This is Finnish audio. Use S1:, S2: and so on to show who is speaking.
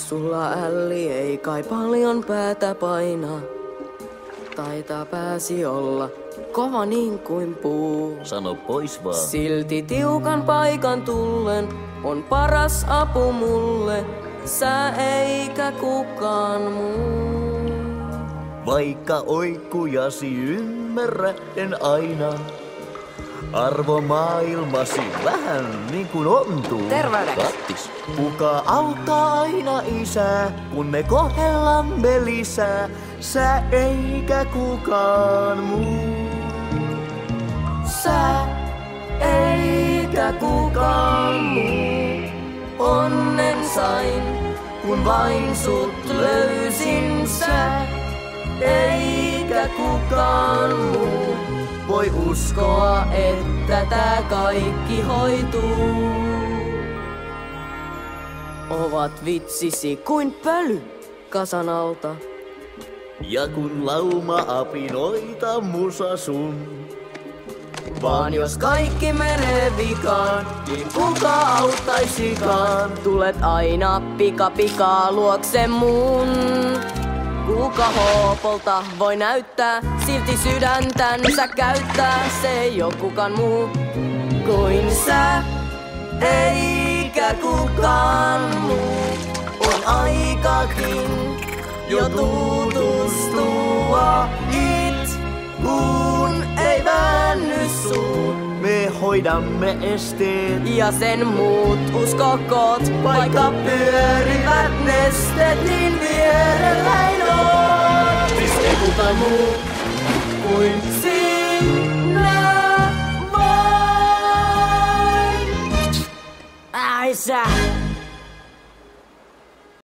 S1: Sulla älli ei kai paljon päätä paina. Taitaa pääsi olla kova niin kuin puu.
S2: Sano pois vaan.
S1: Silti tiukan paikan tullen on paras apu mulle. Sä eikä kukaan muu.
S2: Vaikka oikkujasi ymmärrä en aina. Arvo maailmasi vähän niin kuin ontuu.
S1: Terveydeksi.
S2: Kattis. Kuka auttaa aina isää, kun me kohdellamme lisää. Sä eikä kukaan muu.
S1: Sä eikä kukaan muu. Onnen sain, kun vain sut löysin. Sä eikä kukaan muu. Voi uskoa, että tää kaikki hoituu. Ovat vitsisi kuin pöly kasan alta.
S2: Ja kun lauma apinoita musa sun.
S1: Vaan jos kaikki menee vikaan, niin kuka auttaisikaan? Tulet aina pikaa luokse mun. Kuka hoopolta voi näyttää, silti sydäntänsä käyttää. Se ei oo kukaan muu kuin sä, eikä kukaan muu. On aikakin jo tutustua kun ei väänny suu.
S2: Me hoidamme esteet
S1: ja sen muut uskokoot. Vaikka pyörivät nestet, niin vierelläin oot.
S2: Siis ei kukaan muu
S1: kuin sinä vain. Ai sä.